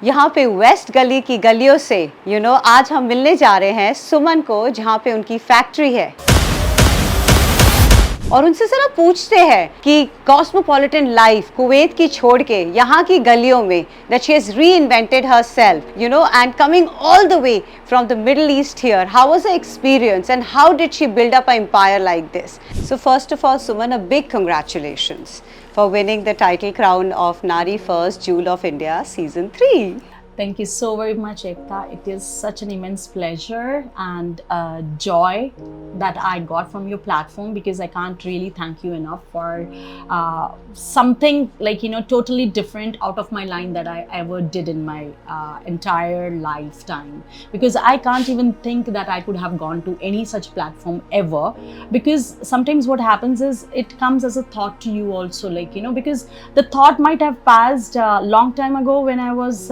यहाँ पे वेस्ट गली की गलियों से आज हम मिलने जा रहे हैं सुमन को, जहाँ पे उनकी फैक्ट्री है और उनसे जरा पूछते हैं कि कॉस्मोपॉलिटन लाइफ कुवैत की छोड़ के यहाँ की गलियों में that she has reinvented herself, and coming all the way from the Middle East here. How was the experience and how did she build up an empire like this? So first of all, Suman, a big congratulations for winning the title crown of Nari First Jewel of India Season 3. Thank you so very much, Ekta. It is such an immense pleasure and joy that I got from your platform, because I can't really thank you enough for something like, totally different out of my line that I ever did in my entire lifetime. Because I can't even think that I could have gone to any such platform ever. Because sometimes what happens is it comes as a thought to you also, because the thought might have passed a long time ago when I was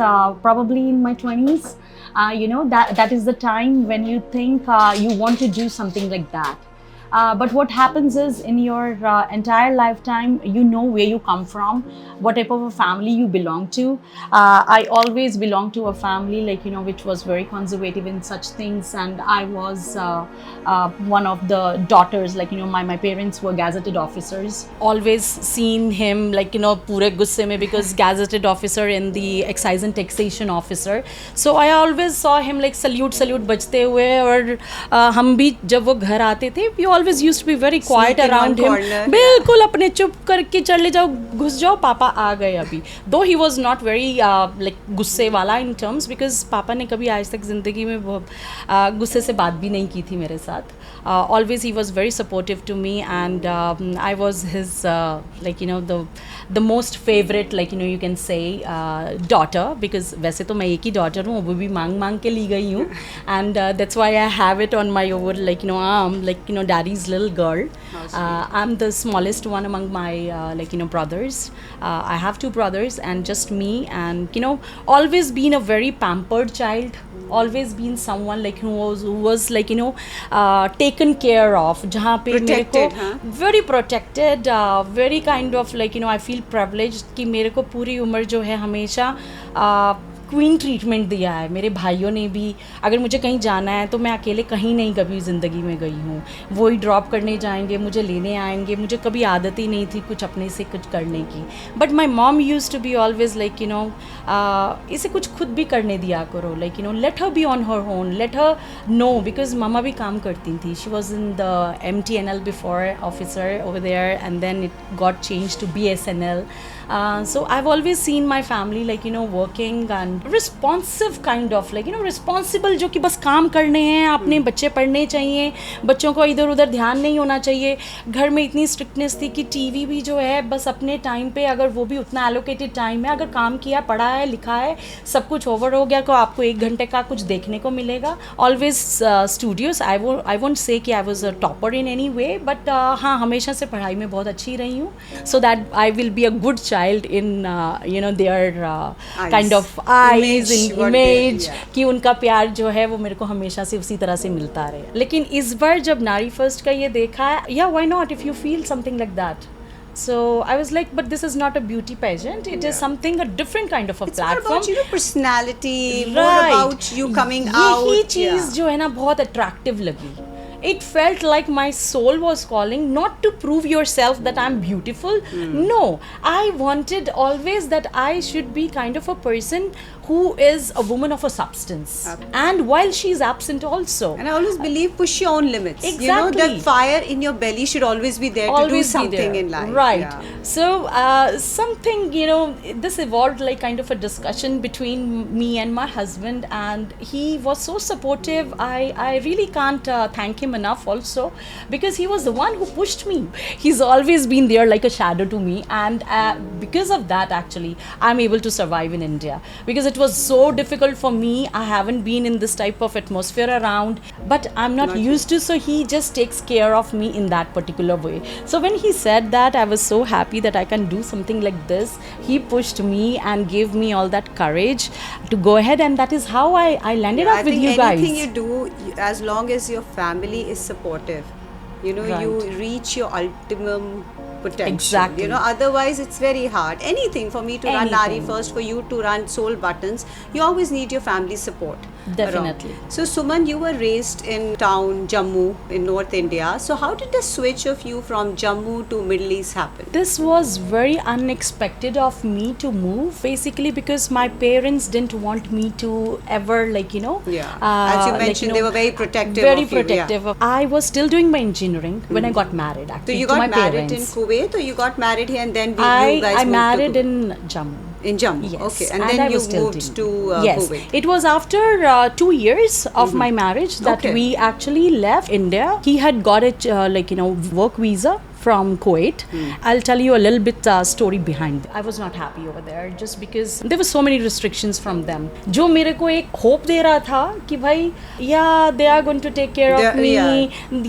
probably in my 20s. That is the time when you think you want to do something like that. But what happens is, in your entire lifetime, you know where you come from, what type of a family you belong to. I always belong to a family which was very conservative in such things, and I was one of the daughters. My parents were gazetted officers. Always seen him pure gusse mein, because gazetted officer in the excise and taxation officer. So I always saw him salute बजते हुए, और हम भी जब वो घर आते थे, we always used to be very quiet around him. बिल्कुल अपने चुप करके चले जाओ, घुस जाओ, पापा आ गए अभी. Though he was not very गुस्से वाला in terms, because पापा ने कभी आज तक ज़िंदगी में गुस्से से बात भी नहीं की थी मेरे साथ. Always he was very supportive to me, and I was his the most favorite you can say daughter, because वैसे तो मैं एक ही daughter हूँ, वो भी मांग के ली गई हूँ, and that's why I have it on my over arm, daddy's little girl. I'm the smallest one among my brothers. I have 2 brothers and just me, and always been a very pampered child, always been someone who was taken care of, जहाँ पे मेरे को very protected, very kind of I feel privileged कि मेरे को पूरी उम्र जो है हमेशा क्वीन ट्रीटमेंट दिया है. मेरे भाइयों ने भी, अगर मुझे कहीं जाना है तो मैं अकेले कहीं नहीं कभी ज़िंदगी में गई हूँ. वो ही ड्रॉप करने जाएंगे, मुझे लेने आएंगे. मुझे कभी आदत ही नहीं थी कुछ अपने से कुछ करने की. But my mom use to be always इसे कुछ खुद भी करने दिया करो, let her be on her own, let her know, because मामा भी काम करती थी. She was in the MTNL before officer over there, and then it got change to BSNL. So I've always seen my family working and responsive kind of responsible, जो कि बस काम करने हैं, अपने बच्चे पढ़ने चाहिए, बच्चों को इधर उधर ध्यान नहीं होना चाहिए. घर में इतनी स्ट्रिक्टनेस थी कि टीवी भी जो है बस अपने टाइम पे, अगर वो भी उतना एलोकेटेड टाइम है, अगर काम किया, पढ़ा है, लिखा है, सब कुछ ओवर हो गया तो आपको 1 घंटे का कुछ देखने को मिलेगा. Always studios. I won't say कि I was a topper in any way, but हाँ, हमेशा से पढ़ाई में बहुत अच्छी रही हूँ, so that I will be a good child in their kind of eyes, in image, कि उनका प्यार जो है वो मेरे को हमेशा से उसी तरह से मिलता रहे. लेकिन इस बार जब नारी फर्स्ट का ये देखा है, yeah, why not if you feel something like that. So I was like, but this is not a beauty pageant. It is something, a different kind of a platform. It's more about personality, more about you coming out. यही चीज़ जो है ना बहुत attractive लगी. It felt like my soul was calling, not to prove yourself that I'm beautiful. No, I wanted always that I should be kind of a person who is a woman of a substance. And while she's absent also. And I always believe push your own limits. Exactly. That fire in your belly should always be there to do something in life. Right. Yeah. So something, this evolved like kind of a discussion between me and my husband, and he was so supportive. I really can't thank him enough also, because he was the one who pushed me. He's always been there like a shadow to me, and because of that actually I'm able to survive in India, because it was so difficult for me. I haven't been in this type of atmosphere around, but I'm not used to, so he just takes care of me in that particular way. So when he said that, I was so happy that I can do something like this. He pushed me and gave me all that courage to go ahead, and that is how I landed up with you guys. Anything you do, as long as your family is supportive, you reach your ultimum potential. Exactly. You know, otherwise it's very hard. Anything for me to run Nari Anything. First, for you to run Soul Buttons, you always need your family support. Definitely. around. So Suman, you were raised in town Jammu in North India. So how did the switch of you from Jammu to Middle East happen? This was very unexpected of me to move, basically because my parents didn't want me to ever, like, you know. Yeah. As you like, mentioned, they were very protective very of you, yeah. protective of. I was still doing my engineering when I got married, So actually, you to my got married parents. in Kuwait, or you got married here and then you guys I moved married to in Jammu. in Jammu? Yes. Okay. And I then you was still moved doing- to yes. Kuwait. It was after 2 years of my marriage that Okay. we actually left India. He had got a like, you know, work visa from Kuwait. I'll tell you a little bit story behind. I was not happy over there just because there were so many restrictions from them. जो मेरे को एक hope दे रहा था कि भाई yeah they are going to take care of me.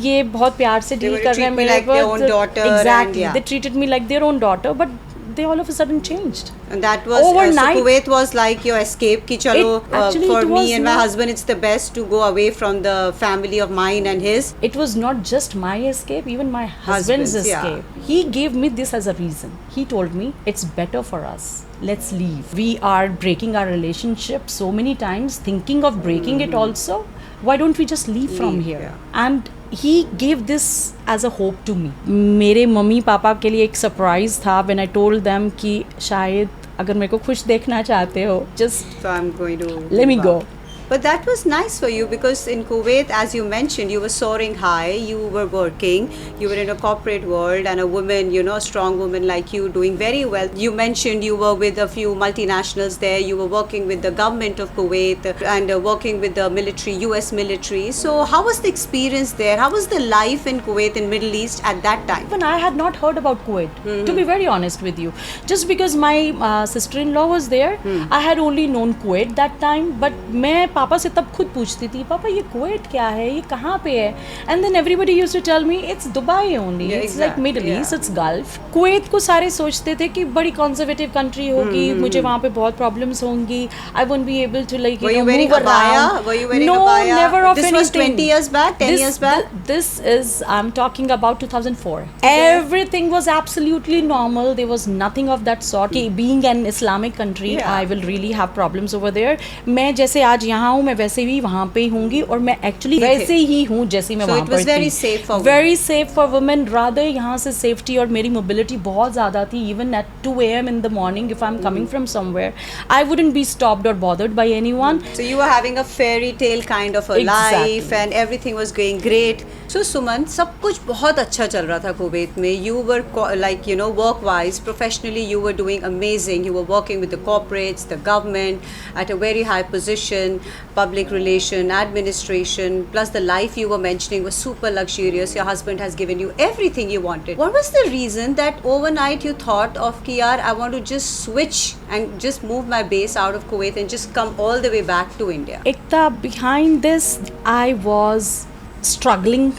ये बहुत प्यार से They deal were कर to रहे हैं treat me मेरे like their own daughter and Exactly. yeah. They treated me like their own daughter, but they all of a sudden changed. And that was Overnight. so Kuwait was like your escape. Ki chalo, actually, for it me was and my not- husband, it's the best to go away from the family of mine and his. It was not just my escape, even my husband's Husband's, yeah. escape. He gave me this as a reason. He told me it's better for us. Let's leave. We are breaking our relationship so many times, thinking of breaking it also. Why don't we just leave from Leave, here? yeah. And he gave this as a hope to me. मेरे mummy papa के लिए एक surprise था when I told them कि शायद अगर मेरे को खुश देखना चाहते हो, just So I'm going to let me move go. out. But that was nice for you because in Kuwait, as you mentioned, you were soaring high, you were working, you were in a corporate world, and a woman, you know, a strong woman like you doing very well. You mentioned you were with a few multinationals there, you were working with the government of Kuwait and working with the military, US military. So how was the experience there? How was the life in Kuwait in Middle East at that time? Even I had not heard about Kuwait, to be very honest with you. Just because my sister-in-law was there, I had only known Kuwait that time. But मैं पापा से तब खुद पूछती थी, पापा ये Kuwait क्या है, ये कहाँ पे है? And then everybody used to tell me it's Dubai only, Yeah, it's like exactly, Middle yeah. East, it's Gulf. Kuwait को सारे सोचते थे कि बड़ी conservative country होगी, मुझे वहाँ पे बहुत problems होंगी, I won't be able to like Were you move wearing around. abaya? Were you wearing no, abaya? never of This anything. was 20 years back, 10 years back? This is, I'm talking about 2004. Everything was absolutely normal. There was nothing of that sort. कि being an Islamic country, Yeah. I will really have problems over there. मैं जैसे आज यहाँ हूँ, मैं वैसे ही वहाँ पे होंगी और मैं actually वैसे ही हूँ जैसे मैं So वहाँ it पर was very थी. safe for Very safe for women. Rather यहाँ से safety और मेरी mobility बहुत ज़्यादा थी. Even at 2 a.m. in the morning, if I'm coming from somewhere, I wouldn't be stopped or bothered by anyone. So you were having a fairy tale kind of a Exactly. life and everything was going great. So Suman, सब कुछ बहुत अच्छा चल रहा था Kuwait में. You were like, you know, work-wise, professionally, you were doing amazing. You were working with the corporates, the government, at a very high position, public relation, administration, plus the life you were mentioning was super luxurious. Your husband has given you everything you wanted. What was the reason that overnight you thought of कि यार, I want to just switch and just move my base out of Kuwait and just come all the way back to India? Ekta, behind this, I was struggling,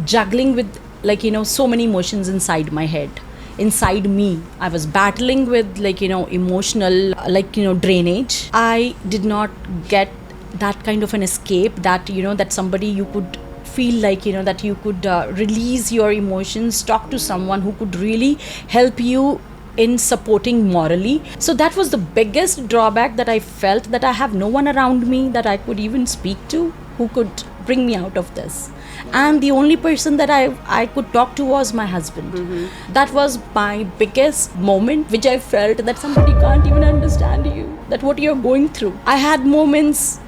juggling with, like, you know, so many emotions inside my head. Inside me, I was battling with, like, you know, emotional, like, you know, drainage. I did not get that kind of an escape that, you know, that somebody you could feel like, you know, that you could release your emotions, talk to someone who could really help you in supporting morally. So that was the biggest drawback that I felt, that I have no one around me that I could even speak to who could bring me out of this. And the only person that I could talk to was my husband. That was my biggest moment, which I felt that somebody can't even understand you, that what you're going through. I had moments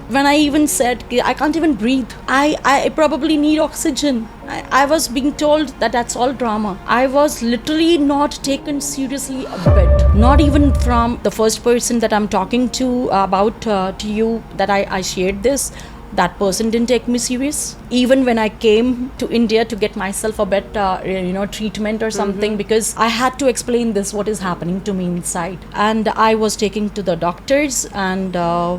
when I even said, I can't even breathe. I probably need oxygen. I was being told that that's all drama. I was literally not taken seriously a bit. Not even from the first person that I'm talking to about to you, that I shared this. That person didn't take me serious. Even when I came to India to get myself a bit, you know, treatment or something, because I had to explain this, what is happening to me inside. And I was taking to the doctors, and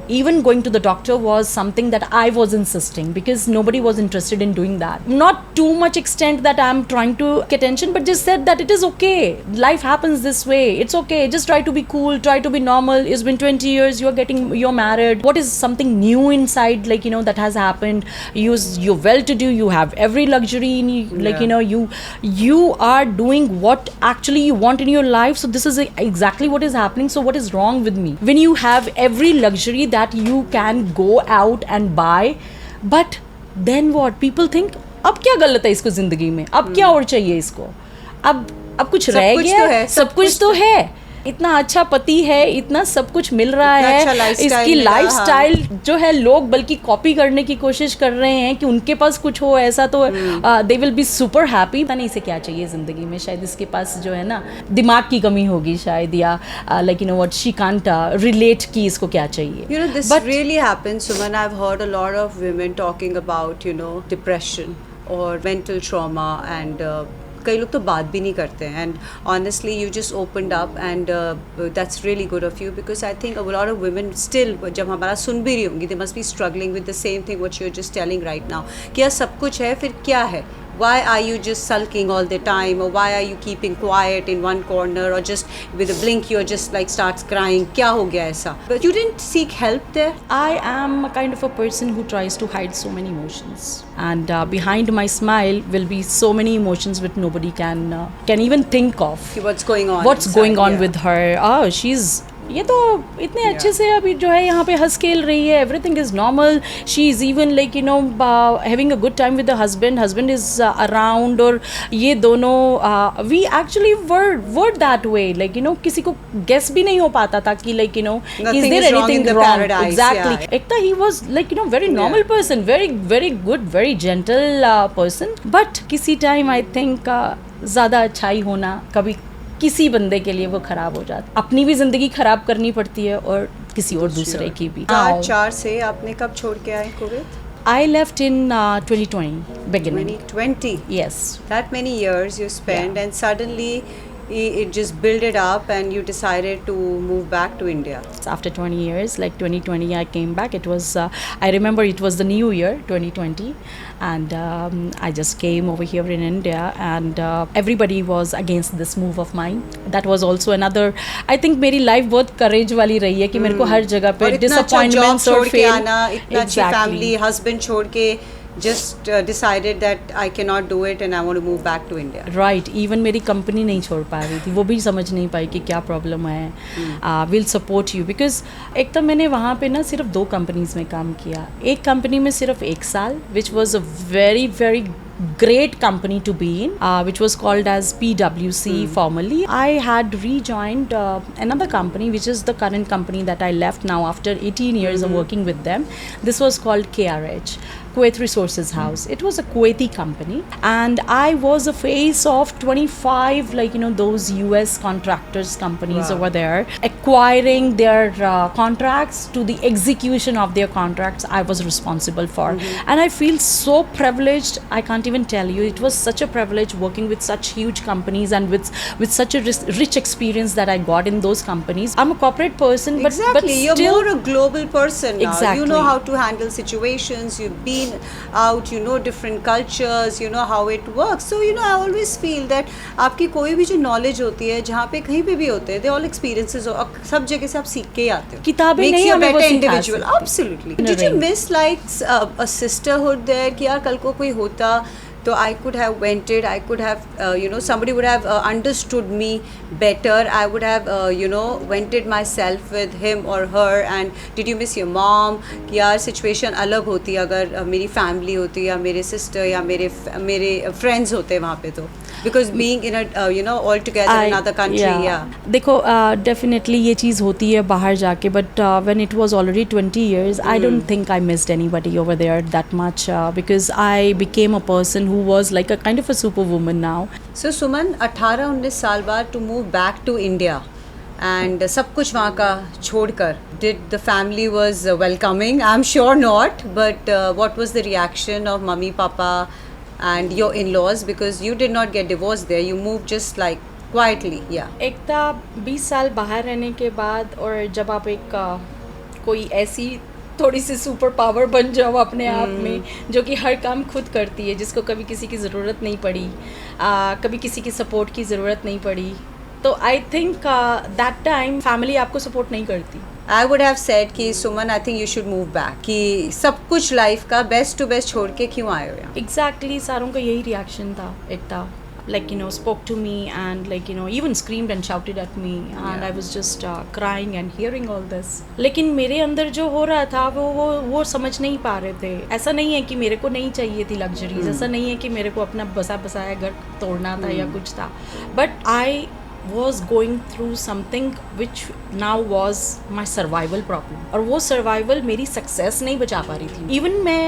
even going to the doctor was something that I was insisting, because nobody was interested in doing that. Not too much extent that I'm trying to get attention, but just said that it is okay. Life happens this way. It's okay. Just try to be cool. Try to be normal. It's been 20 years. You're married. What is something new inside? Like, you know, that has happened. You're well to do, you have every luxury in you, like you are doing what actually you want in your life. So this is exactly what is happening. So what is wrong with me when you have every luxury that you can go out and buy? But then what people think, अब क्या गलत है इसको जिंदगी में, अब क्या और चाहिए इसको, अब कुछ रह गया, सब कुछ तो है, इतना अच्छा पति है, इतना सब कुछ मिल रहा है, अच्छा इसकी लाइफस्टाइल जो है लोग बल्कि कॉपी करने की कोशिश कर रहे हैं कि उनके पास कुछ हो ऐसा, तो they will be super happy. पता नहीं इसे क्या चाहिए ज़िंदगी में, शायद इसके पास जो है ना दिमाग की कमी होगी शायद, या like what she can't relate कि इसको क्या चाहिए। This really happens, Suman. I've heard a lot of women talking about depression or mental trauma, and कई लोग तो बात भी नहीं करते हैं, and honestly you just opened up, and that's really good of you, because I think a lot of women still जब हमारा सुन भी रही होंगी, they must be struggling with the same thing what you're just telling right now, कि यार सब कुछ है फिर क्या है, why are you just sulking all the time, or why are you keeping quiet in one corner, or just with a blink you're just like starts crying, क्या हो गया ऐसा? But you didn't seek help there? I am a kind of a person who tries to hide so many emotions, and behind my smile will be so many emotions which nobody can even think of. What's going on? What's inside, going on yeah. with her? Oh, ये तो इतने अच्छे से अभी जो है यहाँ पे हंस खेल रही है, everything is normal, she is even like having a good time with the husband is around, और ये दोनों we actually were that way, like किसी को गेस भी नहीं हो पाता था कि like is there anything wrong. Exactly, Ekta ही was like very normal person, very very good, very gentle person, but किसी टाइम आई थिंक ज़्यादा अच्छाई होना कभी किसी बंदे के लिए वो खराब हो जाता, अपनी भी जिंदगी खराब करनी पड़ती है और किसी और दूसरे की भी। 2004 से आपने कब छोड़ के आए Kuwait? I left in 2020 beginning. 2020. Yes. That many years you spent, Yeah. and suddenly it just built it up, and you decided to move back to India. After 20 years, like 2020, I came back. It was, I remember it was the new year, 2020, and I just came over here in India, and everybody was against this move of mine. That was also another, I think मेरी life बहुत courage वाली रही है कि मेरे को हर जगह पे disappointments और fail, इतना अच्छी family, husband छोड़ के just decided that I cannot do it and I want to move back to India. Right, even मेरी कंपनी नहीं छोड़ पा रही थी, वो भी समझ नहीं पाई कि क्या प्रॉब्लम है। विल सपोर्ट यू, बिकॉज एक तो मैंने वहाँ पे ना सिर्फ 2 कंपनीज में काम किया, एक कंपनी में सिर्फ 1 साल, which was a very very great company to be in, which was called as PwC formerly. I had rejoined another company, which is the current company that I left now after 18 years of working with them. This was called KRH, Kuwait Resources House. It was a Kuwaiti company, and I was a face of 25 those US contractors companies over there, acquiring their contracts to the execution of their contracts I was responsible for. And I feel so privileged, I can't even tell you. It was such a privilege working with such huge companies and with such a rich experience that I got in those companies. I'm a corporate person, but You're still more a global person now. Exactly. You know how to handle situations, you've been out, you know different cultures, you know how it works. So I always feel that आपकी कोई भी जो knowledge होती है, जहाँ पे कहीं पे भी होते हैं, they all experiences, सब जगह से आप सीख के ही आते हो, किताबें makes नहीं you a हमें वो better सिखा individual. सकती। Absolutely. Did you miss like a sisterhood there, कि यार कल को कोई होता तो I could have vented, I could have somebody would have understood me better, I would have vented myself with him or her. And did you miss your mom, कि यार situation अलग होती अगर मेरी family होती या मेरे sister या मेरे friends होते वहाँ पे, तो because being in a all together in another country. देखो definitely ये चीज़ होती है बाहर जाके, but when it was already 20 years, I don't think I missed anybody over there that much, because I became a person who was like a kind of a superwoman now. So Suman, 18-19 साल बाद to move back to India and सब कुछ वहाँ का छोड़कर, did the family was welcoming? I'm sure not, but what was the reaction of mummy, papa and your in-laws, because you did not get divorced there, you moved just like quietly. एक था 20 साल बाहर रहने के बाद, और जब आप एक कोई ऐसी थोड़ी सी सुपर पावर बन जाओ अपने आप में, जो कि हर काम खुद करती है, जिसको कभी किसी की ज़रूरत नहीं पड़ी, कभी किसी की सपोर्ट की ज़रूरत नहीं पड़ी, तो I think that time family आपको सपोर्ट नहीं करती. I would have said कि Suman I think you should move back, कि सब कुछ लाइफ का बेस्ट टू बेस्ट छोड़ के क्यों आए हो यहाँ. एग्जैक्टली सारों का यही रिएक्शन था. एकता like spoke to me and even screamed and shouted at me and I was just crying and hearing all this. लेकिन मेरे अंदर जो हो रहा था वो समझ नहीं पा रहे थे. ऐसा नहीं है कि मेरे को नहीं चाहिए थी लग्जरीज, ऐसा नहीं है कि मेरे को अपना बसाया घर तोड़ना था या कुछ था, but I was going through something which now was my survival problem. और वो survival मेरी success नहीं बचा पा रही थी. even मैं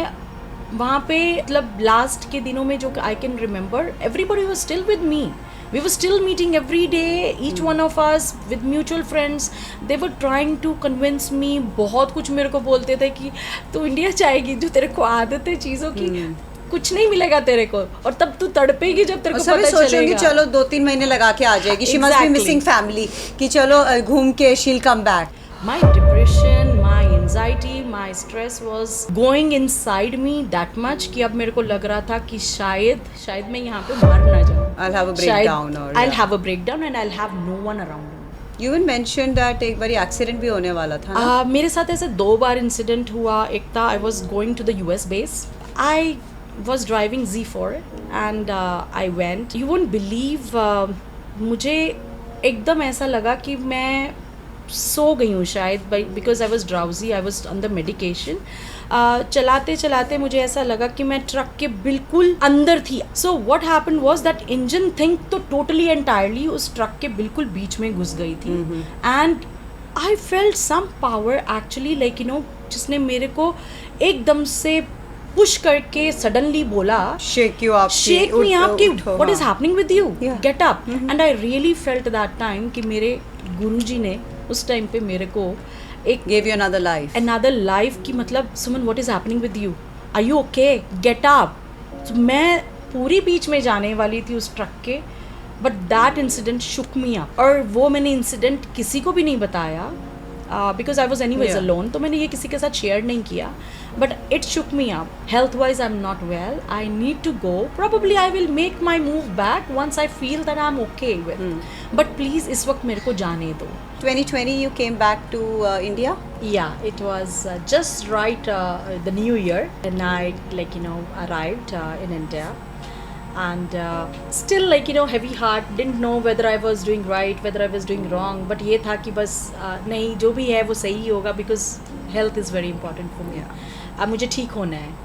वहाँ पे मतलब लास्ट के दिनों में जो I can remember, everybody was still with me. We were still meeting every day, each one of us with mutual friends. They were trying to convince me. बहुत कुछ मेरे को बोलते थे कि तू इंडिया जाएगी, जो तेरे को आदत है चीज़ों की, कुछ नहीं मिलेगा तेरे को, और तब तू तड़पेगी जब तेरे को पता चलेगा. चलो 2-3 महीने लगा के आ जाएगी. She must be missing family, कि चलो घूम के शील come back. My depression, my anxiety, my stress was going inside me that much कि अब मेरे को लग रहा था कि शायद मैं यहाँ पे मर ना जाऊँ. I'll have a breakdown or I'll have a breakdown and I'll have no one around me. You even mentioned that एक बारी एक्सीडेंट भी होने वाला था ना? मेरे साथ ऐसे 2 बार इंसिडेंट हुआ. एक था I was going to the US base. I was driving Z4 and I went. You won't believe, मुझे एकदम ऐसा लगा कि मैं सो गई हूँ शायद, because I was drowsy, I was under medication. चलाते चलाते मुझे ऐसा लगा कि मैं ट्रक के बिल्कुल अंदर थी. So what happened was that engine thing तो टोटली एंटायरली उस ट्रक के बिल्कुल बीच में घुस गई थी. And I felt some power actually, like जिसने मेरे को एकदम से पुश करके सडनली बोला, शेक मी अप कि what is happening with you, get up. And I really felt that time कि मेरे गुरुजी ने उस टाइम पे मेरे को एक gave you another life कि मतलब Suman what is happening with you, are you okay, get up. मैं पूरी बीच में जाने वाली थी उस ट्रक के, but that incident shook me up. और वो मैंने इंसिडेंट किसी को भी नहीं बताया because I was anyways alone, तो मैंने ये किसी के साथ शेयर नहीं किया. But it shook me up. Health wise I am not well, I need to go. Probably I will make my move back once I feel that I am okay with, but please इस वक्त मेरे को जाने दो. 2020 you came back to India? Yeah, it was just right the new year and I arrived in India and still heavy heart, didn't know whether I was doing right, whether I was doing wrong, but ये था कि बस नहीं, जो भी है वो सही होगा because health is very important for me. अब मुझे ठीक होना है.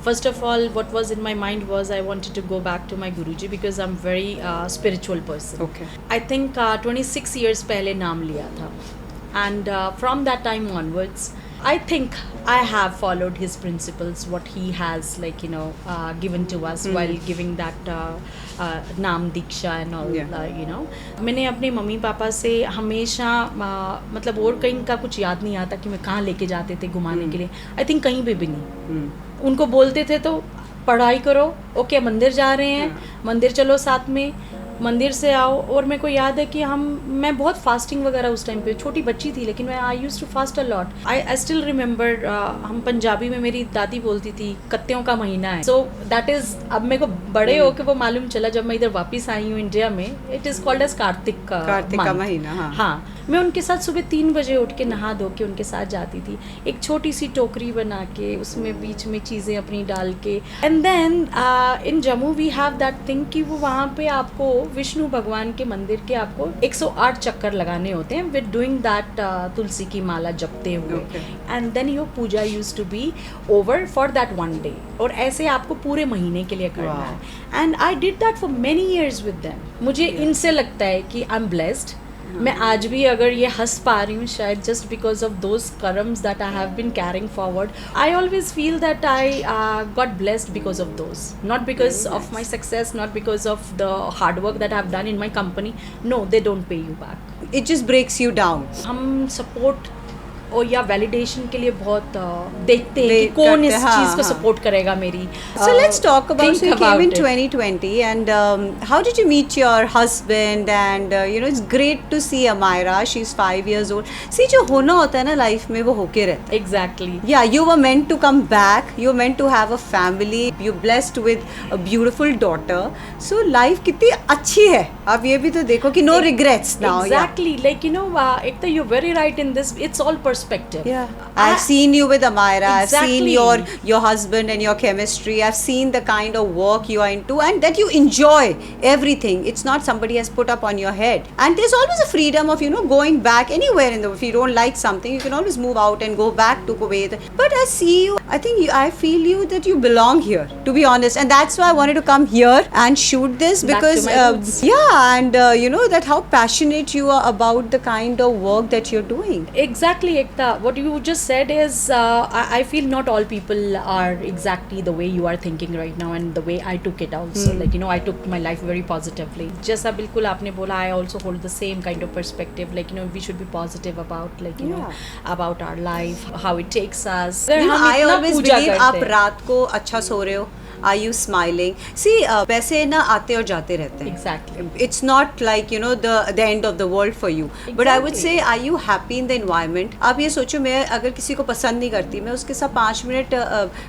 First of all, what was in my mind was I wanted to go back to my Guruji because I'm very spiritual person. Okay. I think 26 years पहले नाम लिया था, and from that time onwards, I think I have followed his principles, what he has given to us while giving that नाम दीक्षा and all. मैंने अपने mummy papa से हमेशा मतलब और कहीं का कुछ याद नहीं आता कि मैं कहाँ लेके जाते थे घुमाने के लिए. I think कहीं पे भी नहीं. उनको बोलते थे तो पढ़ाई करो, ओके मंदिर जा रहे हैं, मंदिर चलो साथ में, मंदिर से आओ. और मेरे को याद है कि मैं बहुत फास्टिंग वगैरह उस टाइम पे, छोटी बच्ची थी लेकिन मैं I used to fast a lot. I still remember, हम पंजाबी में मेरी दादी बोलती थी कत्तियों का महीना है. सो दैट इज, अब मेरे को बड़े होके वो मालूम चला जब मैं इधर वापस आई हूँ इंडिया में, it is called as Kartik का महीना. हाँ, मैं उनके साथ सुबह 3 बजे उठ के नहा धो के उनके साथ जाती थी, एक छोटी सी टोकरी बना के उसमें बीच में चीज़ें अपनी डाल के. And then in Jammu we have that thing कि वो वहाँ पे आपको विष्णु भगवान के मंदिर के आपको 108 चक्कर लगाने होते हैं विद डूइंग दैट तुलसी की माला जपते हुए. And then your puja use to be over for that one day. और ऐसे आपको पूरे महीने के लिए करना है. And I did that for many years with them. मुझे इनसे लगता है कि आई एम ब्लेस्ड. मैं आज भी अगर ये हंस पा रही हूँ शायद just because of those karmas that I have been carrying forward. I always feel that I got blessed because of those, not because of my success, not because of the hard work that I have done in my company. No, they don't pay you back. It just breaks you down. हम support और या validation के लिए बहुत देखते हैं कि कौन इस चीज़ को सपोर्ट करेगा मेरी. So let's talk about, think so you came in about it. 2020 and how did you meet your husband and you know it's great to see Amira, she's 5 years old. See जो होना होता है ना life में वो होके रहता है. Exactly. Yeah, you were meant to come back, you were meant to have a family, you're blessed with a beautiful daughter. So life कितनी अच्छी है. अब ये भी तो देखो कि no regrets now. Exactly. Like, you know, Ekta, you're very right in this. It's all perspective. Yeah. I've seen you with Amira. I've seen Exactly. your husband and your chemistry. I've seen the kind of work you are into and that you enjoy everything. It's not somebody has put up on your head. And there's always a freedom of, you know, going back anywhere in the, if you don't like something, you can always move out and go back to Kuwait. But I see you, I feel you that you belong here, to be honest. And that's why I wanted to come here and shoot this Back to because, my roots. yeah, and you know, that how passionate you are about the kind of work that you're doing. Exactly, Ekta. What you just said is, I feel not all people are exactly the way you are thinking right now and the way I took it also. Like, you know, I took my life very positively. जैसा बिल्कुल आपने बोला, I also hold the same kind of perspective. Like, you know, we should be positive about, like, you know, about our life, how it takes us. You know, हम I इतना always पूजा believe करते आप हैं. रात को अच्छा सो रहे हो. Are you smiling? See, पैसे ना आते और जाते रहते हैं. Exactly. It's not like, you know, the end of the world for you. But I would Exactly. say, are you happy in the environment? आप ये सोचो, मैं अगर किसी को पसंद नहीं करती, मैं उसके साथ 5 मिनट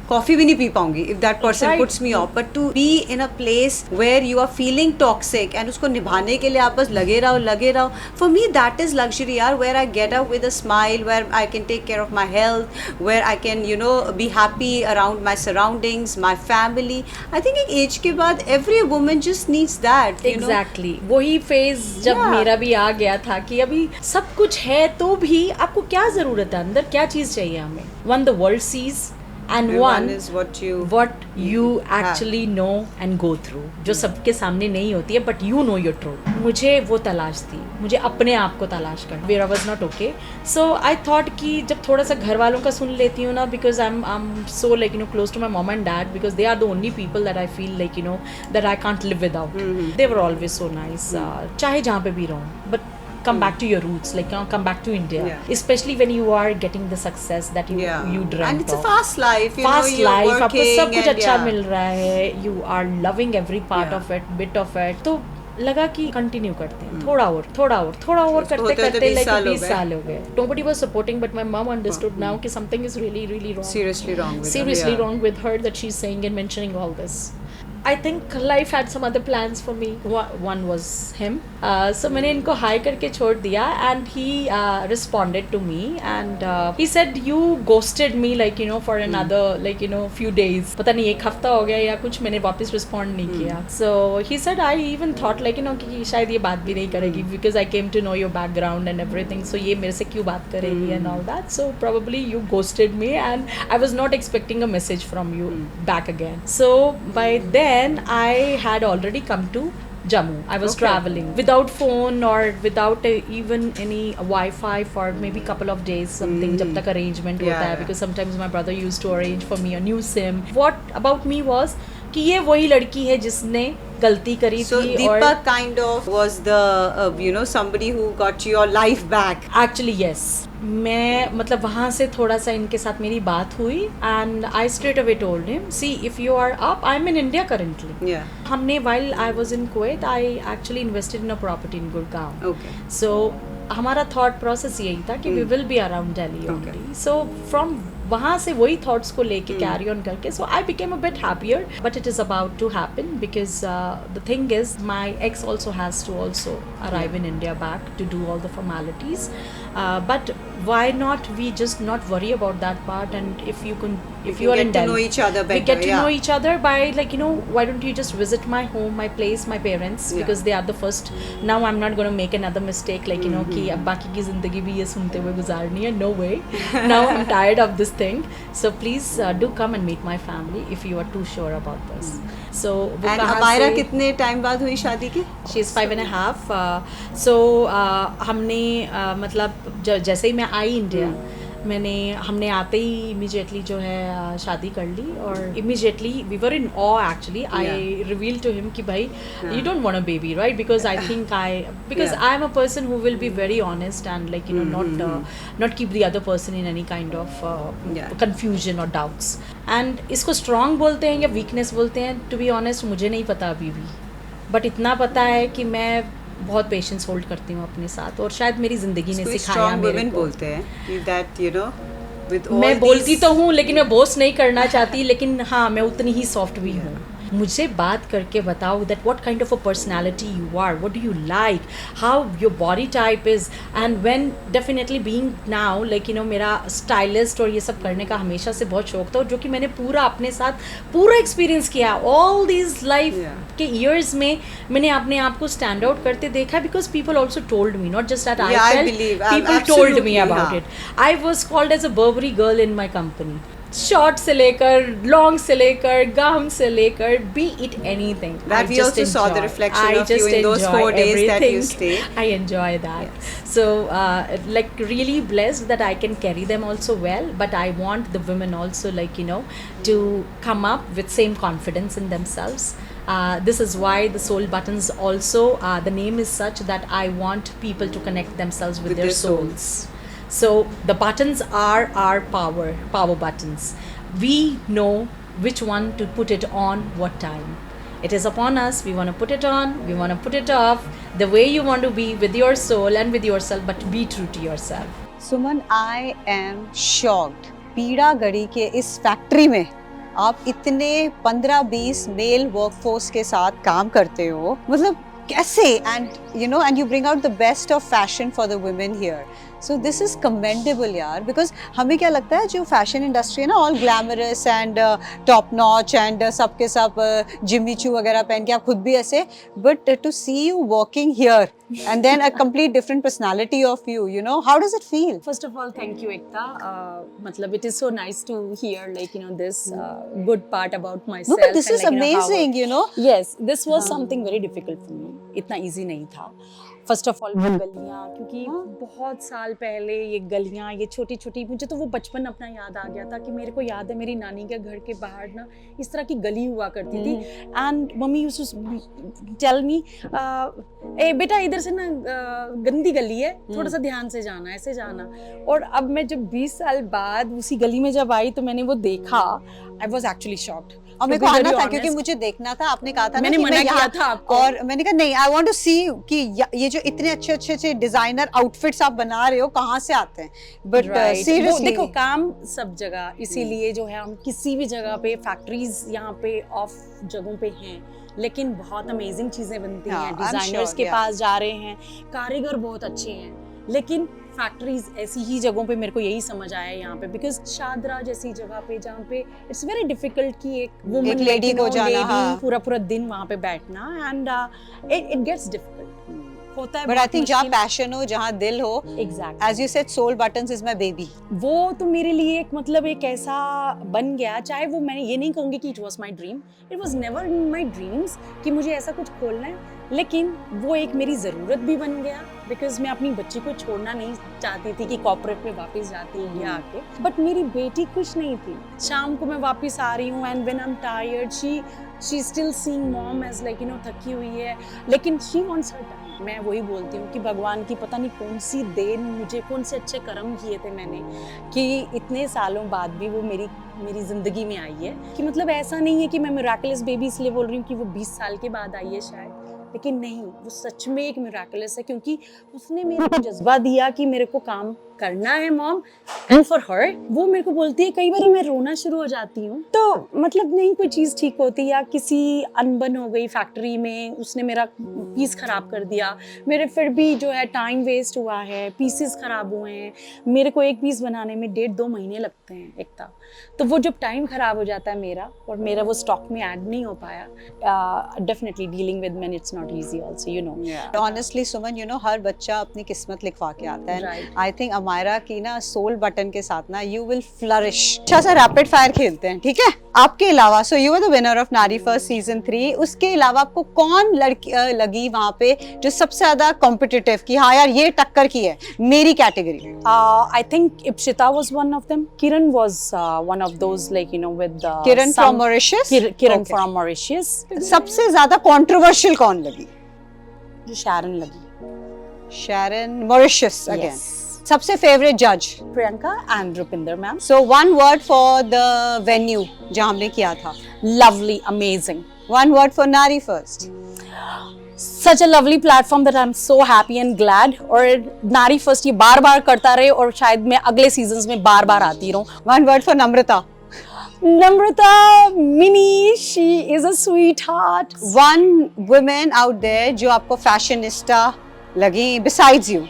कॉफ़ी भी नहीं पी पाऊंगी if that person Right. puts me off. But to be in a place where you are feeling toxic and उसको निभाने के लिए आप बस लगे रहो. For me, that is luxury, यार, where I get up with a smile, where I can take care of my health, where I can, you know, be happy around my surroundings, my family. I think एक as के बाद every woman just needs that. You know? Exactly. वही phase जब Yeah. मेरा भी आ गया था कि अभी सब कुछ है तो भी आपको क्या जरूरत है, अंदर क्या चीज चाहिए हमें. One the world sees and And one is what you actually know and go through, जो सबके सामने नहीं होती है but you know your truth. मुझे वो तलाश थी, मुझे अपने आप को तलाश कर. Where I was not okay, so I thought कि जब थोड़ा सा घर वालों का सुन लेती हूँ ना, because I'm so, like, you know, close to my mom and dad, because they are the only people that I feel like, you know, that I can't live without. They were always so nice. चाहे जहाँ पे भी रहूँ, but come back to your roots, like, you know, come back to India. Yeah. Especially when you are getting the success that you dreamt And it's a of. fast life, you Fast know, you're life, आपको working सब कुछ and अच्छा yeah. मिल रहा है, you are loving every part Yeah. of it, bit of it. तो लगा कि continue करते हैं, थोड़ा और करते होते करते 20 like साल हो 20 गए. साल हो गए. Nobody was supporting, but my mom understood now कि something is really wrong. Seriously wrong with her, Seriously yeah. wrong with her, that she's saying and mentioning all this. I think life had some other plans for me. One was him. So मैंने इनको high करके छोड़ दिया, and he responded to me and he said you ghosted me, like, you know, for another, like, you know, few days. पता नहीं एक हफ्ता हो गया या कुछ, मैंने वापस respond नहीं किया. So he said I even thought, like, you know, कि शायद ये बात भी नहीं करेगी because I came to know your background and everything. So ये मेरे से क्यों बात करेगी and all that. So probably you ghosted me and I was not expecting a message from you back again. So by then I had already come to Jammu. I was Okay. traveling without phone or without even any Wi-Fi for maybe couple of days, something जब तक arrangement Yeah, होता है, yeah. because sometimes my brother used to arrange for me a new SIM. What about me was कि ये वही लड़की है जिसने गलती करी So थी. Deepak kind of was the you know, somebody who got your life back. Actually yes, मैं मतलब वहाँ से थोड़ा सा इनके साथ मेरी बात हुई and I straight away told him, see, if you are up, I'm in India currently. Yeah. हमने while I was in Kuwait, I actually invested in a property in Gurgaon. Okay. So हमारा thought process यही था कि we will be around Delhi Okay. only. So from वहाँ से वही thoughts को लेके carry on करके, so I became a bit happier, but it is about to happen because the thing is my ex also has to also arrive in India back to do all the formalities, but why not we just not worry about that part, and if you are get in to Delhi, know each other we better, get to yeah. know each other by, like, you know, why don't you just visit my home, my place, my parents, Yeah. because they are the first. Now I'm not going to make another mistake, like, you know, कि अब बाकी की ज़िंदगी भी ये सुनते हुए गुजारनी है. No way. Now I'm tired of this thing. So please do come and meet my family if you are too sure about this. So वो And कहाँ Amira से- कितने टाइम बाद हुई शादी की? She is 5.5. So हमने मतलब जैसे ही मैं आई इंडिया, हमने आते ही इमीडिएटली जो है शादी कर ली और immediately we were in uh actually I reveal to him कि भाई you don't want a baby right because I think because I am a person who will be very honest and like you know not keep the other person in any kind of confusion or doubts and इसको strong बोलते हैं या weakness बोलते हैं to be honest मुझे नहीं पता अभी भी but इतना पता है कि मैं बहुत पेशेंस होल्ड करती हूँ अपने साथ और शायद मेरी ज़िंदगी ने सिखाया मेरे को बोलते हैं कि that you know with all मैं बोलती तो हूँ लेकिन मैं बोस्ट नहीं करना चाहती लेकिन हाँ मैं उतनी ही सॉफ्ट भी हूँ मुझे बात करके बताओ that what kind of a personality you are, what do you like, how your body type is and when definitely being now like you know मेरा स्टाइलिस्ट और ये सब करने का हमेशा से बहुत शौक था और जो कि मैंने पूरा अपने साथ पूरा एक्सपीरियंस किया all these life के years में मैंने अपने आप को स्टैंड आउट करते देखा because people also told me not just that I felt people told me about it. I was called as a Burberry girl in my company. Short से लेकर लॉन्ग से लेकर गाउन से लेकर B it anything that we also saw the reflection of you in those 4 days that you stayed. I enjoy that. So like really blessed that I can carry them also well but I want the women also like you know to come up with same confidence in themselves. This is why the Soul Buttons also the name is such that I want people to connect themselves with their souls. So the buttons are our power buttons. We know which one to put it on what time. It is upon us. We want to put it on, we want to put it off, the way you want to be with your soul and with yourself, but be true to yourself. Suman, I am shocked. पीड़ा गढ़ी के इस factory में आप इतने 15-20 mail workforce के साथ काम करते हो मतलब कैसे and you know and you bring out the best of fashion for the women here. So this is commendable यार because हमें क्या लगता है जो फैशन इंडस्ट्री है ना all glamorous and top notch and सबके सब जिमी चू वगैरह पहन के आप खुद भी ऐसे but to see you walking here and then a complete different personality of you know how does it feel? First of all, thank you Ekta. मतलब it is so nice to hear like you know this good part about myself. No, but this and, is like, amazing, you know. Yes, this was something very difficult for me. इतना easy नहीं था. First of all वो गलियाँ क्योंकि बहुत साल पहले ये गलियाँ ये छोटी छोटी मुझे तो वो बचपन अपना याद आ गया था कि मेरे को याद है मेरी नानी के घर के बाहर ना इस तरह की गली हुआ करती थी and mummy used to tell me ए बेटा इधर से ना गंदी गली है थोड़ा सा ध्यान से जाना ऐसे जाना और अब मैं जब 20 साल बाद उसी गली में जब आई तो मैंने वो देखा आई वॉज एक्चुअली शॉक्ड और मेरे को आना था क्योंकि मुझे देखना था आपने कहा था मैंने मना किया था आपको और मैंने कहा नहीं आई वांट टू सी कि ये जो इतने अच्छे डिजाइनर आउटफिट्स आप बना रहे हो कहाँ से आते हैं बट सीरियसली देखो काम सब जगह इसीलिए जो है हम किसी भी जगह पे फैक्ट्रीज यहाँ पे ऑफ जगहों पे हैं लेकिन बहुत अमेजिंग चीजें बनती हैं डिजाइनर्स के पास जा रहे हैं कारीगर बहुत अच्छे हैं लेकिन फैक्ट्रीज ऐसी ही जगहों पे मेरे को यही समझ आया यहाँ पे बिकॉज शादरा जैसी जगह पे जहाँ पे इट्स वेरी डिफिकल्ट कि एक वुमन लेडी को जाना पूरा दिन वहाँ पे बैठना एंड इट गेट्स डिफिकल्ट होता है बट आई थिंक जहाँ पैशन हो जहाँ दिल हो exactly as you said soul buttons is my baby वो तो मेरे लिए एक मतलब एक ऐसा बन गया चाहे वो मैं ये नहीं कहूँगी कि it was my dream it was never in my dreams कि मुझे ऐसा कुछ खोलना है लेकिन वो एक मेरी ज़रूरत भी बन गया बिकॉज मैं अपनी बच्ची को छोड़ना नहीं चाहती थी कि कॉर्पोरेट में वापस जाती है या आके बट मेरी बेटी खुश नहीं थी शाम को मैं वापस आ रही हूँ and when I am tired she still seeing mom as like you know थकी हुई है लेकिन शी वांट्स हर टाइम मैं वही बोलती हूँ कि भगवान की पता नहीं कौन सी देन मुझे कौन से अच्छे कर्म किए थे मैंने कि इतने सालों बाद भी वो मेरी ज़िंदगी में आई है कि मतलब ऐसा नहीं है कि मैं मिराकुलस बेबी इसलिए बोल रही हूँ कि वो 20 साल के बाद आई है शायद लेकिन नहीं वो सच में एक मिराकुलस है क्योंकि उसने मेरे को जज्बा दिया कि मेरे को काम करना है मॉम एंड फॉर हर वो मेरे को बोलती है कई बार मैं रोना शुरू हो जाती हूँ तो मतलब नहीं कोई चीज़ ठीक होती या किसी अनबन हो गई फैक्ट्री में उसने मेरा पीस खराब कर दिया मेरे फिर भी जो है टाइम वेस्ट हुआ है पीसेस खराब हुए हैं मेरे को एक पीस बनाने में 1.5-2 महीने लगते हैं एकता तो वो जब टाइम खराब हो जाता है मेरा और मेरा वो स्टॉक में ऐड नहीं हो पाया definitely dealing with man it's not easy also you know honestly Suman you know हर बच्चा अपनी किस्मत लिखवा के आता है आई थिंक हमारा की ना सोल बटन के साथ ना यू विल फ्लरिश। अच्छा सा रैपिड फायर खेलते हैं, ठीक है? आपके अलावा so you are the winner of Nari first season 3, उसके अलावा आपको कौन लड़की लगी वहां पे जो सबसे ज्यादा कॉम्पिटिटिव कि हाँ यार ये टक्कर की है मेरी category? I think Ipshita was one of them. Kiran was one of those, like, you know, with Kiran from Mauritius? Kiran Okay. from Mauritius. सबसे ज्यादा कंट्रोवर्शियल कौन लगी? जो Sharon लगी. Sharon, Mauritius again. Yes. सबसे फेवरेट जज? Priyanka and Rupinder ma'am. So one word for the venue जहाँ हमने किया था. Lovely, amazing. One word for Nari first. Such a lovely platform that I'm so happy and glad. और नारी first ये बार बार करता रहे और शायद मैं अगले सीजन्स में बार बार आती रहूं. One word for Namrata. Namrata, Mini, she is a sweetheart. One woman out there जो आपको fashionista लगी besides you.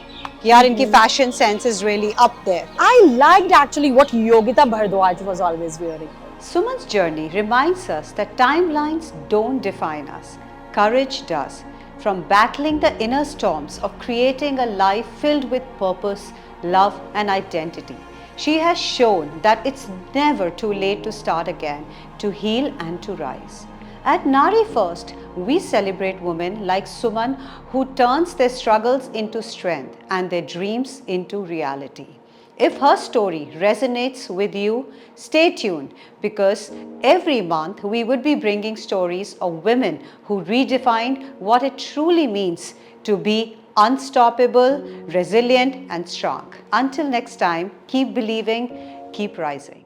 कि यार इनकी fashion sense is really up there. I liked actually what Yogita Bhardwaj was always wearing. Suman's journey reminds us that timelines don't define us. Courage does. From battling the inner storms of creating a life filled with purpose, love, and identity, she has shown that it's never too late to start again, to heal and to rise. At Nari First, we celebrate women like Suman who turns their struggles into strength and their dreams into reality. If her story resonates with you, stay tuned because every month we would be bringing stories of women who redefined what it truly means to be unstoppable, resilient, and strong. Until next time, keep believing, keep rising.